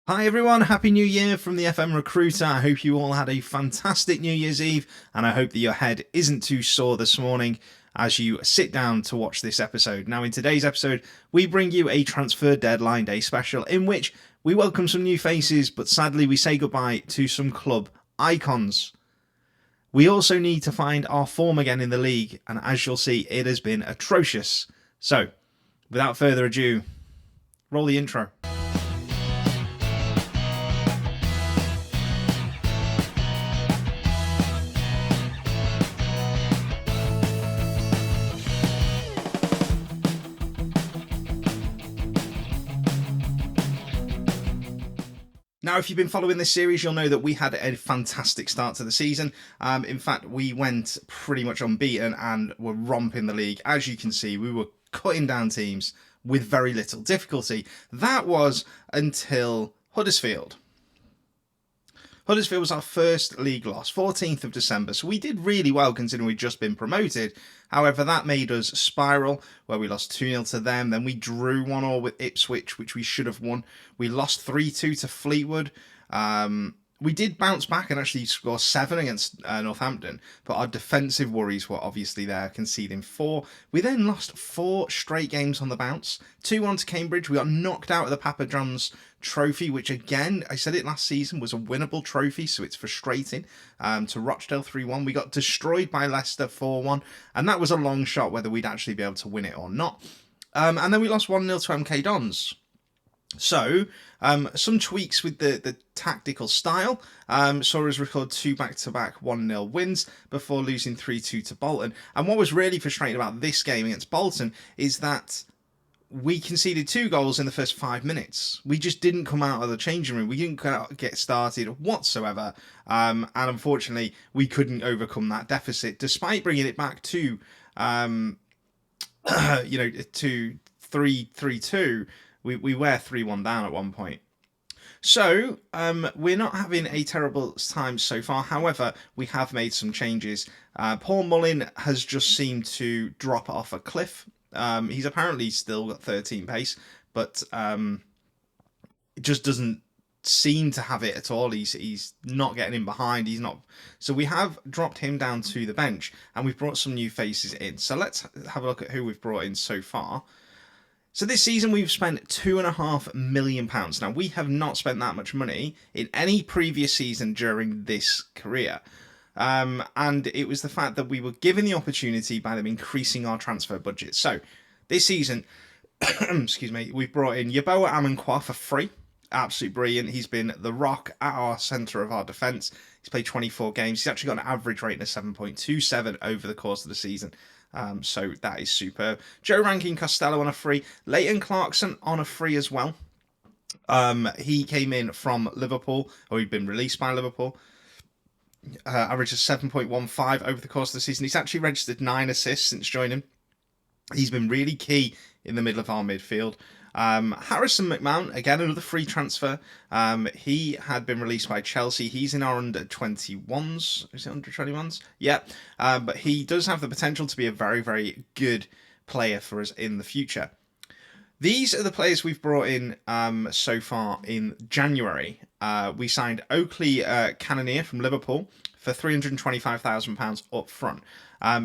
Hi everyone, Happy New Year from the FM Recruiter. I hope you all had a fantastic New Year's Eve, and I hope that your head isn't too sore this morning as you sit down to watch this episode. Now, in today's episode, we bring you a transfer deadline day special in which we welcome some new faces, but sadly we say goodbye to some club icons. We also need to find our form again in the league, and as you'll see, it has been atrocious. So, without further ado, roll the intro. Now, if you've been following this series, you'll know that we had a fantastic start to the season. In fact, we went pretty much unbeaten and were romping the league. As you can see, we were cutting down teams with very little difficulty. That was until Huddersfield. Huddersfield was our first league loss, 14th of December, so we did really well considering we'd just been promoted. However, that made us spiral, where we lost 2-0 to them, then we drew 1-1 with Ipswich, which we should have won. We lost 3-2 to Fleetwood. We did bounce back and actually score 7 against Northampton, but our defensive worries were obviously there, conceding 4. We then lost 4 straight games on the bounce. 2-1 to Cambridge. We got knocked out of the Papa John's trophy, which again, I said it last season, was a winnable trophy, so it's frustrating. To Rochdale 3-1. We got destroyed by Leicester 4-1, and that was a long shot whether we'd actually be able to win it or not. And then we lost 1-0 to MK Dons. So, some tweaks with the tactical style. Saw us record 2 back-to-back 1-0 wins before losing 3-2 to Bolton. And what was really frustrating about this game against Bolton is that we conceded 2 goals in the first 5 minutes. We just didn't come out of the changing room. We didn't get started whatsoever. And unfortunately, we couldn't overcome that deficit, despite bringing it back to, to 3-3-2. We were 3-1 down at one point. So, we're not having a terrible time so far. However, we have made some changes. Paul Mullin has just seemed to drop off a cliff. He's apparently still got 13 pace, but it just doesn't seem to have it at all. He's not getting in behind. He's not. So we have dropped him down to the bench, and we've brought some new faces in. So let's have a look at who we've brought in so far. So this season we've spent £2.5 million. Now, we have not spent that much money in any previous season during this career. And it was the fact that we were given the opportunity by them increasing our transfer budget. So this season, excuse me, we've brought in Yeboah Amankwa for free. Absolutely brilliant. He's been the rock at our centre of our defence. He's played 24 games. He's actually got an average rating of 7.27 over the course of the season. So that is superb. Joe Rankin Costello on a free. Leighton Clarkson on a free as well. He came in from Liverpool, or he'd been released by Liverpool. Average of 7.15 over the course of the season. He's actually registered 9 assists since joining. He's been really key in the middle of our midfield. Harrison McMahon, again, another free transfer. He had been released by Chelsea. He's in our under 21s. Is it under 21s? Yeah. But he does have the potential to be a very, very good player for us in the future. These are the players we've brought in so far in January. We signed Oakley Cannonier from Liverpool for £325,000 up front.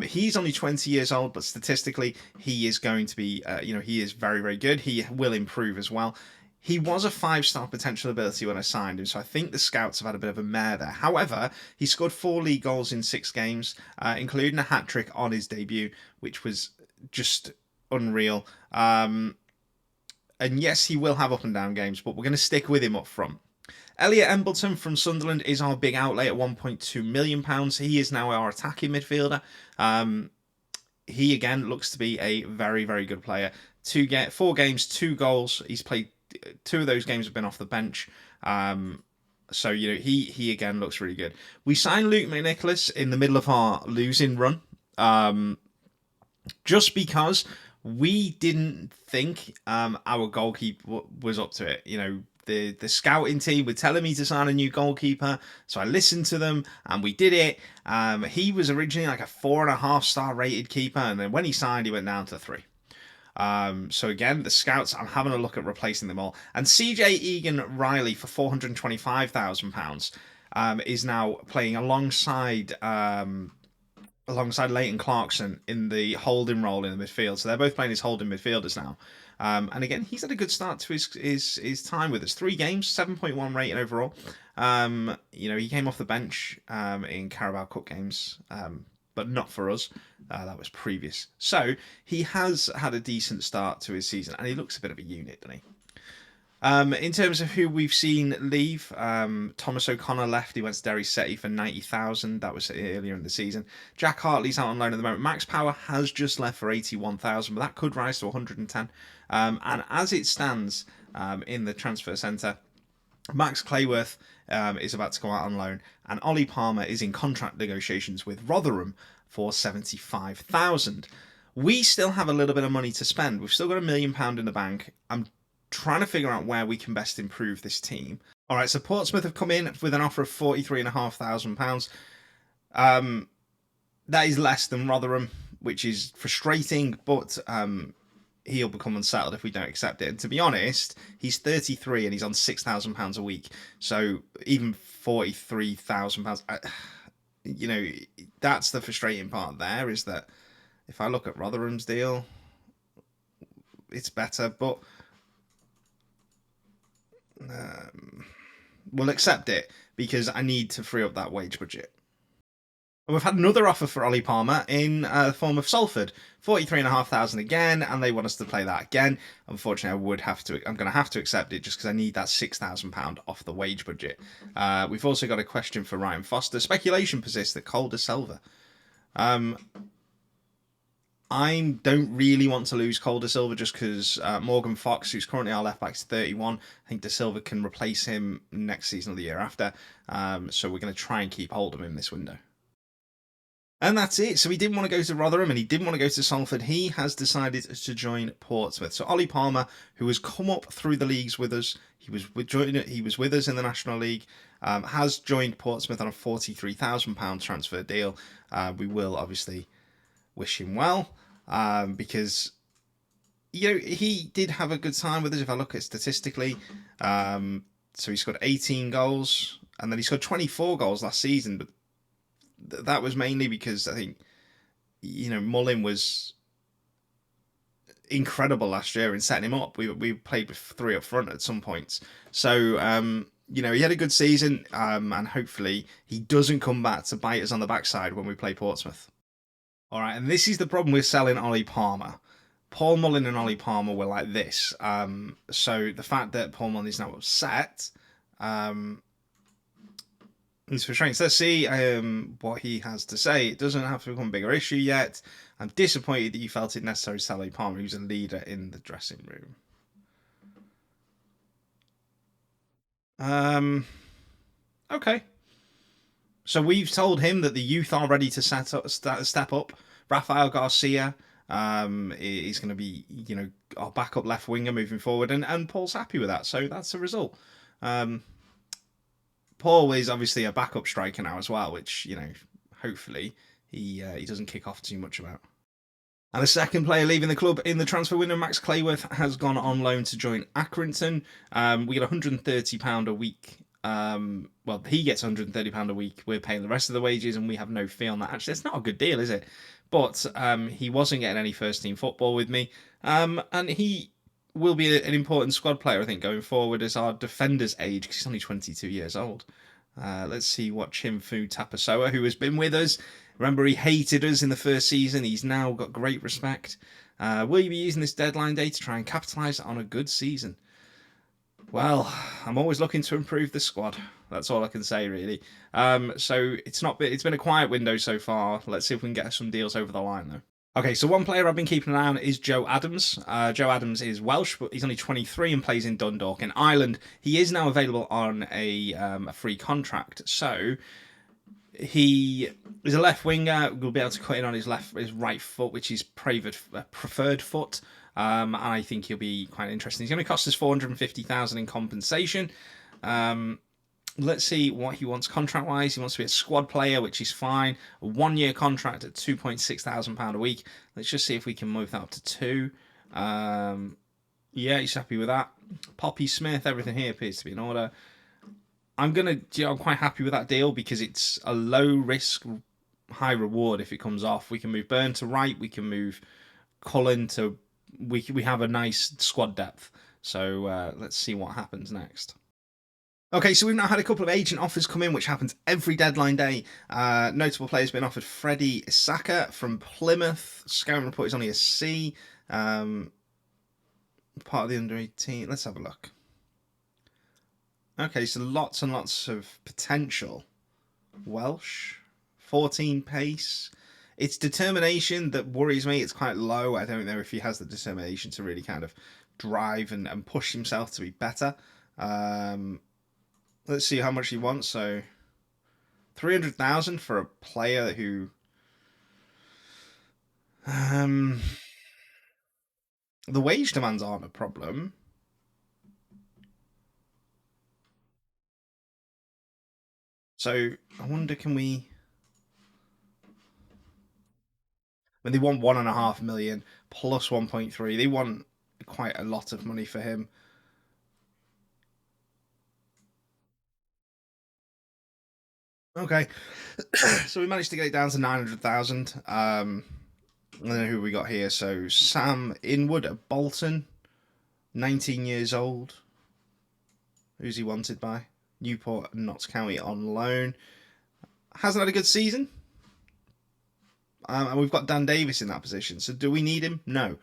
He's only 20 years old, but statistically, he is going to be, he is very, very good. He will improve as well. He was a 5-star potential ability when I signed him, so I think the scouts have had a bit of a mare there. However, he scored 4 league goals in 6 games, including a hat-trick on his debut, which was just unreal. And yes, he will have up and down games, but we're going to stick with him up front. Elliot Embleton from Sunderland is our big outlay at £1.2 million. He is now our attacking midfielder. He, again, looks to be a very, very good player. 4 games, 2 goals. He's played 2 of those games have been off the bench. So, he again looks really good. We signed Luke McNicholas in the middle of our losing run. Just because we didn't think our goalkeeper was up to it. The scouting team were telling me to sign a new goalkeeper, so I listened to them and we did it. He was originally like a 4.5-star rated keeper, and then when he signed, he went down to 3. So again, the scouts, I'm having a look at replacing them all. And CJ Egan Riley for £425,000 is now playing alongside Leighton Clarkson in the holding role in the midfield. So they're both playing as holding midfielders now. And again, he's had a good start to his time with us. 3 games, 7.1 rating overall. He came off the bench in Carabao Cup games, but not for us. That was previous. So he has had a decent start to his season, and he looks a bit of a unit, doesn't he? In terms of who we've seen leave, Thomas O'Connor left. He went to Derry City for 90,000. That was earlier in the season. Jack Hartley's out on loan at the moment. Max Power has just left for 81,000, but that could rise to 110. And as it stands in the transfer centre, Max Clayworth is about to go out on loan, and Ollie Palmer is in contract negotiations with Rotherham for 75,000. We still have a little bit of money to spend. We've still got £1 million in the bank. I'm trying to figure out where we can best improve this team. All right, so Portsmouth have come in with an offer of £43,500. That is less than Rotherham, which is frustrating, but he'll become unsettled if we don't accept it. And to be honest, he's 33 and he's on £6,000 a week. So even £43,000, that's the frustrating part there, is that if I look at Rotherham's deal, it's better, but we'll accept it because I need to free up that wage budget. We've had another offer for Ollie Palmer in the form of Salford, 43,500 again, and they want us to play that again. Unfortunately, I'm going to have to accept it just because I need that £6,000 off the wage budget. We've also got a question for Ryan Foster. Speculation persists that Cole De Silva. I don't really want to lose Cole De Silva just because Morgan Fox, who's currently our left back, is 31. I think De Silva can replace him next season or the year after. So we're going to try and keep hold of him this window. And that's it. So he didn't want to go to Rotherham and he didn't want to go to Salford. He has decided to join Portsmouth. So Ollie Palmer, who has come up through the leagues with us, he was with us in the National League, has joined Portsmouth on a £43,000 transfer deal. We will obviously wish him well because he did have a good time with us. If I look at statistically, so he scored 18 goals and then he scored 24 goals last season, but that was mainly because I think Mullin was incredible last year in setting him up. We played with 3 up front at some points, so he had a good season, and hopefully he doesn't come back to bite us on the backside when we play Portsmouth. All right, and this is the problem with selling Ollie Palmer. Paul Mullin and Ollie Palmer were like this. So the fact that Paul Mullin is now upset, it's frustrating. So let's see what he has to say. It doesn't have to become a bigger issue yet. I'm disappointed that you felt it necessary to sell Ollie Palmer, who's a leader in the dressing room. Okay. So we've told him that the youth are ready to step up. Rafael Garcia is going to be, our backup left winger moving forward, and Paul's happy with that. So that's a result. Paul is obviously a backup striker now as well, which hopefully he doesn't kick off too much about. And the second player leaving the club in the transfer window, Max Clayworth, has gone on loan to join Accrington. We get £130 a week. He gets £130 a week. We're paying the rest of the wages, and we have no fee on that. Actually, it's not a good deal, is it? But he wasn't getting any first-team football with me, and he will be an important squad player, I think, going forward as our defender's age, because he's only 22 years old. Let's see what Chimfu Tapasoa, who has been with us. Remember, he hated us in the first season. He's now got great respect. Will you be using this deadline day to try and capitalise on a good season? Well, I'm always looking to improve the squad. That's all I can say, really. So it's been a quiet window so far. Let's see if we can get some deals over the line, though. Okay, so one player I've been keeping an eye on is Joe Adams. Joe Adams is Welsh, but he's only 23 and plays in Dundalk in Ireland. He is now available on a free contract. So he is a left winger. We'll be able to cut in on his right foot, which is preferred foot. And I think he'll be quite interesting. He's going to cost us $450,000 in compensation. Let's see what he wants contract-wise. He wants to be a squad player, which is fine. A 1-year contract at £2,600 a week. Let's just see if we can move that up to 2. Yeah, he's happy with that. Poppy Smith, everything here appears to be in order. I'm quite happy with that deal because it's a low risk, high reward if it comes off. We can move Burn to right. We can move Cullen to. We have a nice squad depth. So let's see what happens next. Okay, so we've now had a couple of agent offers come in, which happens every deadline day. Notable players been offered Freddie Saka from Plymouth. Scouting report is only a C. Part of the under 18. Let's have a look. Okay, so lots and lots of potential. Welsh, 14 pace. It's determination that worries me. It's quite low. I don't know if he has the determination to really kind of drive and push himself to be better. Let's see how much he wants. So 300,000 for a player who the wage demands aren't a problem. So I wonder, can we? When they want 1.5 million plus 1.3, they want quite a lot of money for him. Okay, so we managed to get it down to 900,000. I don't know who we got here. So Sam Inwood at Bolton, 19 years old. Who's he wanted by? Newport and Notts County on loan. Hasn't had a good season. And we've got Dan Davis in that position. So do we need him? No.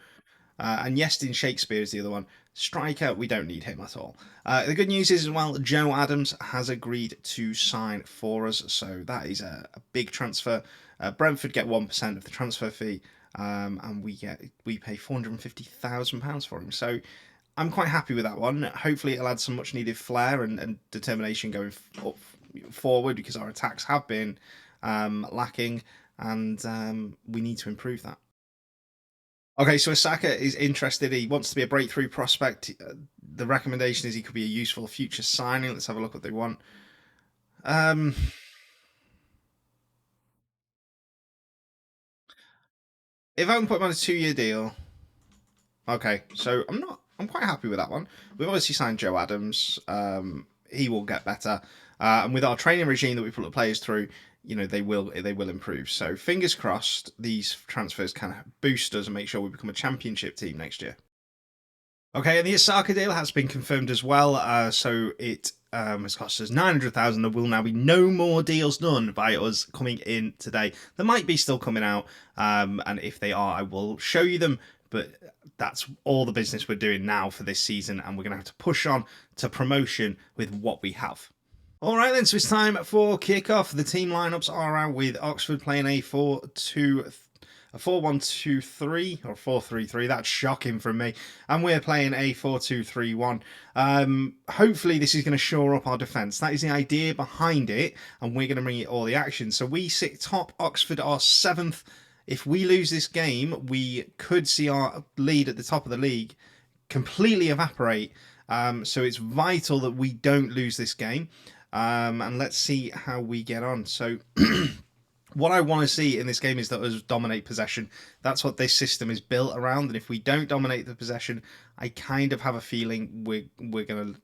And Yestin Shakespeare is the other one. Striker, we don't need him at all. The good news is, as well, Joe Adams has agreed to sign for us. So that is a big transfer. Brentford get 1% of the transfer fee. And we pay £450,000 for him. So I'm quite happy with that one. Hopefully it'll add some much needed flair and determination going forward, because our attacks have been lacking, and we need to improve that. Okay, so Asaka is interested. He wants to be a breakthrough prospect. The recommendation is he could be a useful future signing. Let's have a look what they want. Um, if I can put him on a 2-year deal, okay. So I'm quite happy with that one. We've obviously signed Joe Adams. He will get better, and with our training regime that we put the players through, they will improve. So fingers crossed, these transfers can boost us and make sure we become a championship team next year. Okay, and the Osaka deal has been confirmed as well. So it has cost us 900,000. There will now be no more deals done by us coming in today. There might be still coming out, and if they are, I will show you them. But that's all the business we're doing now for this season, and we're going to have to push on to promotion with what we have. All right, then, so it's time for kickoff. The team lineups are out, with Oxford playing a 4-1-2-3 or 4-3-3. That's shocking from me. And we're playing a 4-2-3-1. Hopefully this is going to shore up our defence. That is the idea behind it, and we're going to bring it all the action. So we sit top. Oxford are 7th. If we lose this game, we could see our lead at the top of the league completely evaporate. So it's vital that we don't lose this game. And let's see how we get on. So what I want to see in this game is that us dominate possession. That's what this system is built around. And if we don't dominate the possession, I kind of have a feeling we're going to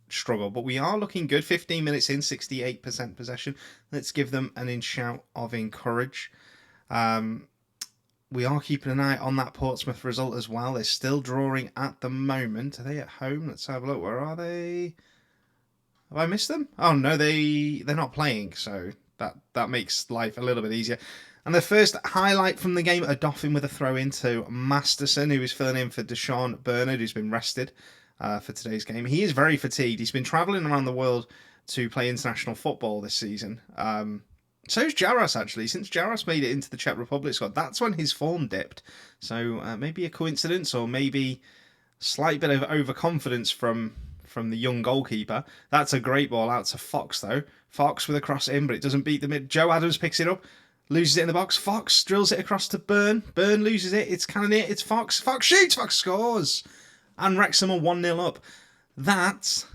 struggle. But we are looking good. 15 minutes in, 68% possession. Let's give them an shout of encourage. We are keeping an eye on that Portsmouth result as well. They're still drawing at the moment. Are they at home? Let's have a look. Where are they? Have I missed them? Oh no, they're not playing, so that makes life a little bit easier. And the first highlight from the game, a Doffin with a throw into Masterson, who is filling in for Deshaun Bernard, who's been rested for today's game. He is very fatigued. He's been travelling around the world to play international football this season. So's Jaros, actually. Since Jaros made it into the Czech Republic squad, that's when his form dipped. So maybe a coincidence, or maybe a slight bit of overconfidence from the young goalkeeper. That's a great ball out to Fox, though. Fox with a cross in, but it doesn't beat the mid. Joe Adams picks it up, loses it in the box. Fox drills it across to Byrne. Byrne loses it. It's kind of near. It's Fox. Fox shoots. Fox scores. And Wrexham are 1-0 up. That,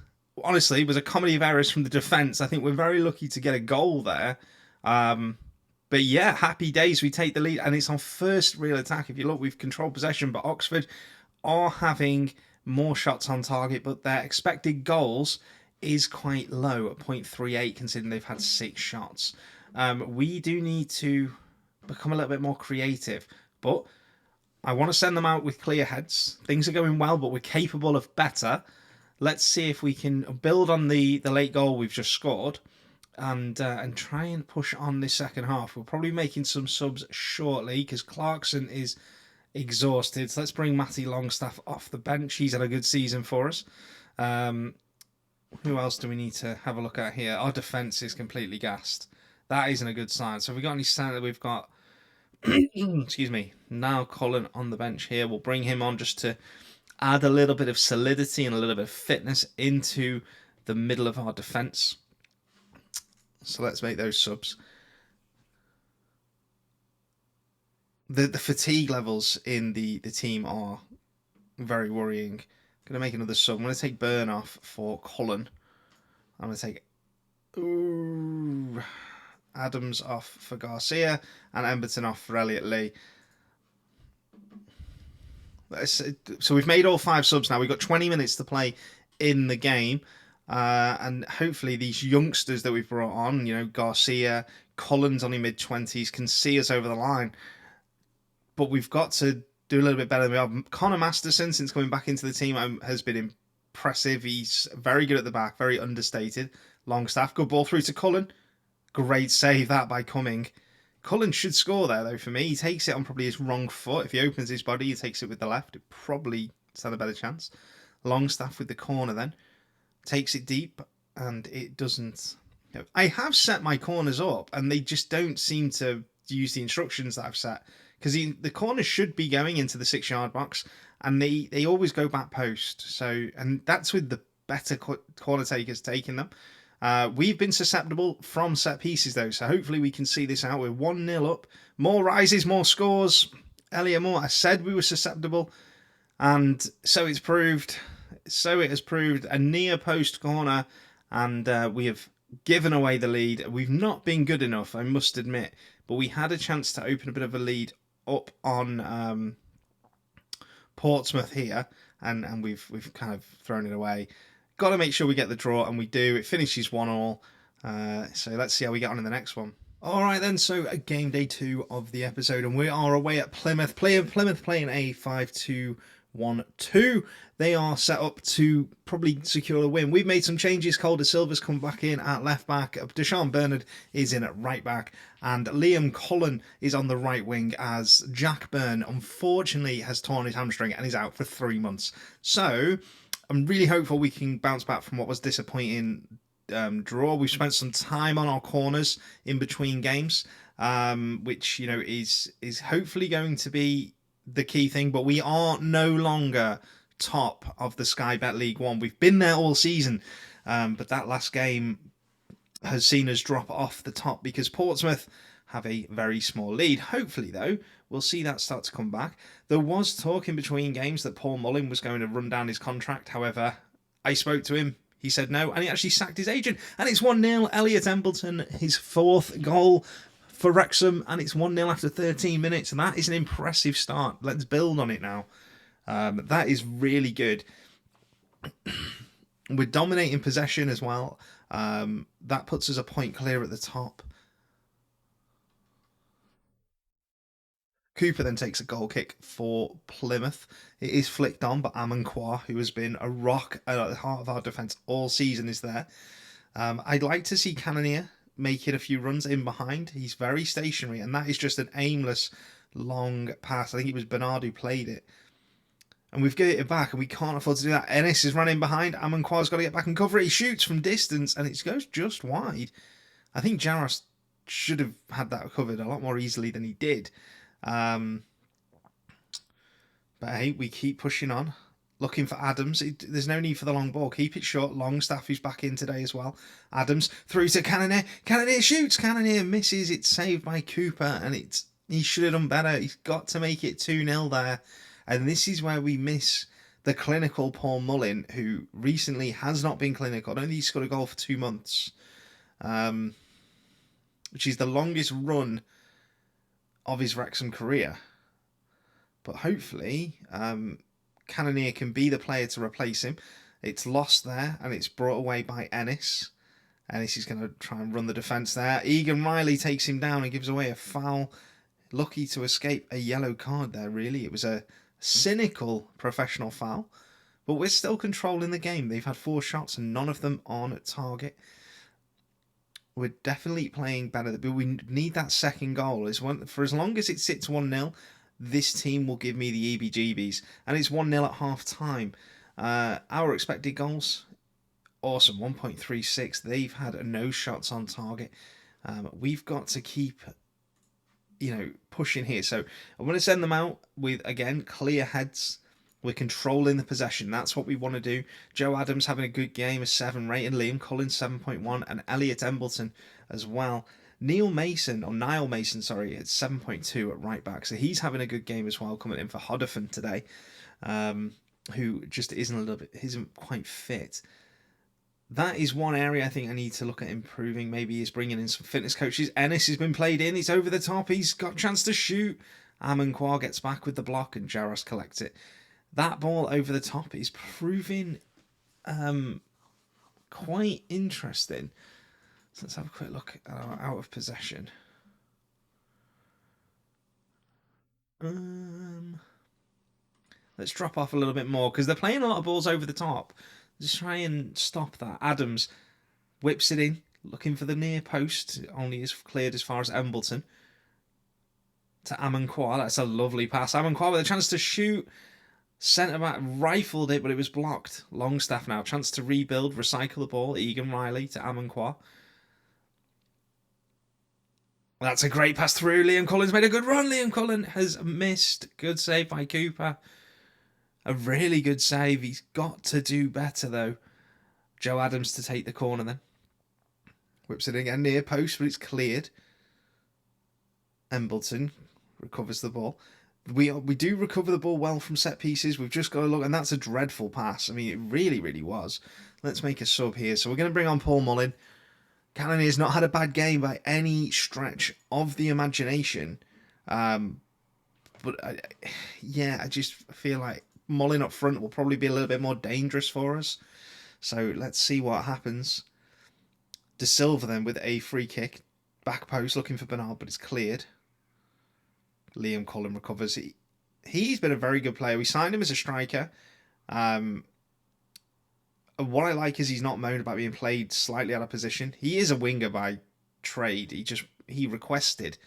honestly, was a comedy of errors from the defence. I think we're very lucky to get a goal there. But yeah, happy days. We take the lead, and it's our first real attack. If you look, we've controlled possession, but Oxford are having more shots on target, but their expected goals is quite low at 0.38, considering they've had 6 shots. We do need to become a little bit more creative, but I want to send them out with clear heads. Things are going well, but we're capable of better. Let's see if we can build on the late goal we've just scored, and try and push on this second half. We'll probably be making some subs shortly because Clarkson is exhausted. So let's bring Matty Longstaff off the bench. He's had a good season for us. Who else do we need to have a look at here? Our defence is completely gassed. That isn't a good sign. So have we got any centre? We've got excuse me. Now Colin on the bench here. We'll bring him on just to add a little bit of solidity and a little bit of fitness into the middle of our defence. So let's make those subs. The fatigue levels in the team are very worrying. I'm going to make another sub. I'm going to take Burn off for Colin. I'm going to take Adams off for Garcia and Emberton off for Elliot Lee. So we've made all 5 subs now. We've got 20 minutes to play in the game. And hopefully these youngsters that we've brought on, Garcia, Collins on his mid-20s, can see us over the line. But we've got to do a little bit better than we are. Connor Masterson, since coming back into the team, has been impressive. He's very good at the back, very understated. Longstaff, good ball through to Cullen. Great save that by Cumming. Cullen should score there, though, for me. He takes it on probably his wrong foot. If he opens his body, he takes it with the left. It probably has a better chance. Longstaff with the corner then. Takes it deep, and it doesn't. I have set my corners up, and they just don't seem to use the instructions that I've set. Because the corners should be going into the 6-yard box, and they always go back post. So, and that's with the better corner takers taking them. We've been susceptible from set pieces, though, so hopefully we can see this out. We're 1-0 up. More rises, more scores. Elliot Moore, I said we were susceptible, and so it's proved. So it has proved a near post corner, and we have given away the lead. We've not been good enough, I must admit, but we had a chance to open a bit of a lead up on Portsmouth here, and we've kind of thrown it away. Got to make sure we get the draw, and we do. It finishes 1-1. So let's see how we get on in the next one. All right then, so game day 2 of the episode, and we are away at Plymouth. Plymouth playing a 5-2-1-2. They are set up to probably secure a win. We've made some changes. Calder Silva's come back in at left back. Deshaun Bernard is in at right back. And Liam Cullen is on the right wing, as Jack Byrne, unfortunately, has torn his hamstring and is out for 3 months. So I'm really hopeful we can bounce back from what was disappointing draw. We've spent some time on our corners in between games, which is hopefully going to be the key thing. But we are no longer top of the Sky Bet League One. We've been there all season, but that last game has seen us drop off the top because Portsmouth have a very small lead. Hopefully, though, we'll see that start to come back. There was talk in between games that Paul Mullin was going to run down his contract. However, I spoke to him. He said no, and he actually sacked his agent. And it's 1-0. Elliot Embleton, his 4th goal for Wrexham, and it's 1-0 after 13 minutes. And that is an impressive start. Let's build on it now. That is really good. We're dominating possession as well. That puts us a point clear at the top. Cooper then takes a goal kick for Plymouth. It is flicked on, but Amankwa, who has been a rock at the heart of our defence all season, is there. I'd like to see Cannonier making a few runs in behind. He's very stationary, and that is just an aimless long pass. I think it was Bernard who played it. And we've given it back, and we can't afford to do that. Ennis is running behind. Amankwa's got to get back and cover it. He shoots from distance, and it goes just wide. I think Jaros should have had that covered a lot more easily than he did. But hey, we keep pushing on, looking for Adams. There's no need for the long ball. Keep it short. Longstaff is back in today as well. Adams through to Cannonier. Cannonier shoots. Cannonier misses. It's saved by Cooper, and he should have done better. He's got to make it 2-0 there. And this is where we miss the clinical Paul Mullin, who recently has not been clinical. I don't think he's scored a goal for 2 months, which is the longest run of his Wrexham career. But hopefully, Cannoneer can be the player to replace him. It's lost there, and it's brought away by Ennis. Ennis is going to try and run the defence there. Egan Riley takes him down and gives away a foul. Lucky to escape a yellow card there, really. It was a cynical professional foul. But we're still controlling the game. They've had 4 shots and none of them on target. We're definitely playing better, but we need that second goal. For as long as it sits 1-0, this team will give me the EBGBs. And it's 1-0 at half time. Our expected goals, awesome, 1.36. They've had no shots on target. We've got to keep, pushing here. So I'm going to send them out with, again, clear heads. We're controlling the possession. That's what we want to do. Joe Adams having a good game, a 7 rating. Liam Collins, 7.1. And Elliot Embleton as well. Niall Mason, at 7.2 at right back. So he's having a good game as well, coming in for Hodderford today. Who just isn't quite fit. That is one area I think I need to look at improving. Maybe he's bringing in some fitness coaches. Ennis has been played in. He's over the top. He's got a chance to shoot. Amon Kwa gets back with the block and Jaros collects it. That ball over the top is proving quite interesting. So let's have a quick look at our out of possession. Let's drop off a little bit more because they're playing a lot of balls over the top. Just try and stop that. Adams whips it in, looking for the near post. Only is cleared as far as Embleton. To Amon Kwa. That's a lovely pass. Amon Kwa with a chance to shoot. Centre back rifled it, but it was blocked. Longstaff now. Chance to rebuild, recycle the ball. Egan Riley to Amon Kwa. That's a great pass through. Liam Collins made a good run. Liam Collins has missed. Good save by Cooper. A really good save. He's got to do better, though. Joe Adams to take the corner then. Whips it again near post, but it's cleared. Embleton recovers the ball. We do recover the ball well from set pieces. We've just got to look, and that's a dreadful pass. I mean, it really, really was. Let's make a sub here. So we're going to bring on Paul Mullin. Cannonier's not had a bad game by any stretch of the imagination. But I just feel like Mullin up front will probably be a little bit more dangerous for us. So let's see what happens. De Silva then with a free kick. Back post looking for Bernard, but it's cleared. Liam Collins recovers. He's been a very good player. We signed him as a striker. What I like is he's not moaned about being played slightly out of position. He is a winger by trade. He requested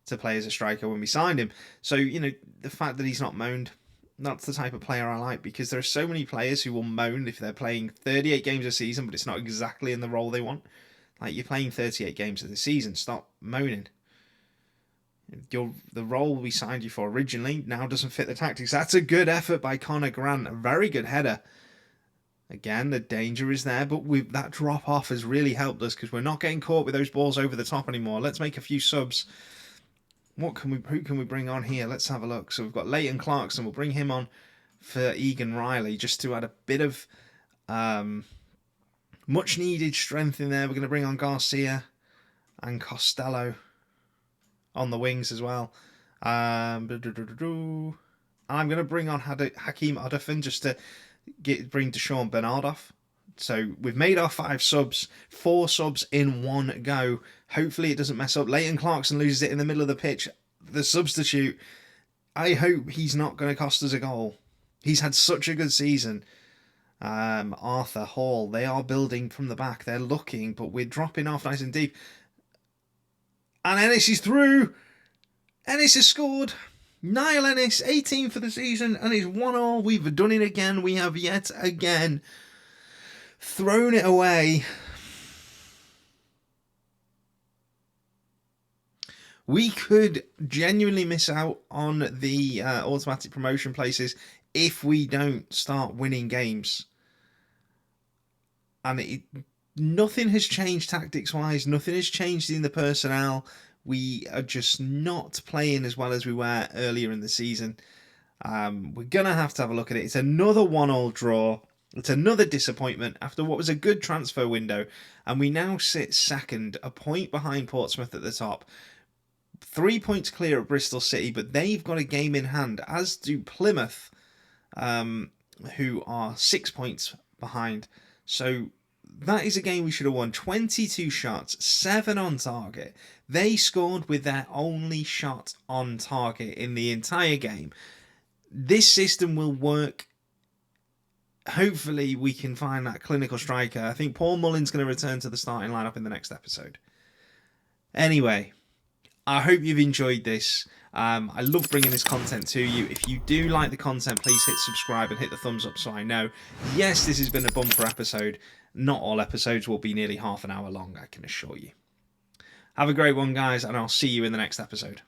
to play as a striker when we signed him. So, the fact that he's not moaned, that's the type of player I like, because there are so many players who will moan if they're playing 38 games a season, but it's not exactly in the role they want. Like, you're playing 38 games of the season. Stop moaning. The role we signed you for originally now doesn't fit the tactics. That's a good effort by Connor Grant. A very good header. Again, the danger is there, but that drop off has really helped us because we're not getting caught with those balls over the top anymore. Let's make a few subs. Who can we bring on here? Let's have a look. So we've got Leighton Clarkson. We'll bring him on for Egan Riley just to add a bit of much needed strength in there. We're going to bring on Garcia and Costello on the wings as well. I'm going to bring on Hakeem Hodderford just to bring Deshaun Bernard off. So we've made our 5 subs, 4 subs in one go. Hopefully it doesn't mess up. Leighton Clarkson loses it in the middle of the pitch. The substitute, I hope he's not going to cost us a goal. He's had such a good season. Arthur Hall, they are building from the back. They're looking, but we're dropping off nice and deep. And Ennis is through. Ennis has scored. Niall Ennis, 18 for the season, and it's 1-1. We've done it again. We have yet again thrown it away. We could genuinely miss out on the automatic promotion places if we don't start winning games. And nothing has changed tactics-wise. Nothing has changed in the personnel. We are just not playing as well as we were earlier in the season. We're going to have a look at it. It's another 1-1 draw. It's another disappointment after what was a good transfer window. And we now sit second, a point behind Portsmouth at the top. 3 points clear of Bristol City, but they've got a game in hand, as do Plymouth. who are 6 points behind. So that is a game we should have won. 22 shots, 7 on target. They scored with their only shot on target in the entire game. This system will work. Hopefully we can find that clinical striker. I think Paul Mullen's going to return to the starting lineup in the next episode. Anyway, I hope you've enjoyed this. I love bringing this content to you. If you do like the content, please hit subscribe and hit the thumbs up so I know. Yes, this has been a bumper episode. Not all episodes will be nearly half an hour long, I can assure you. Have a great one, guys, and I'll see you in the next episode.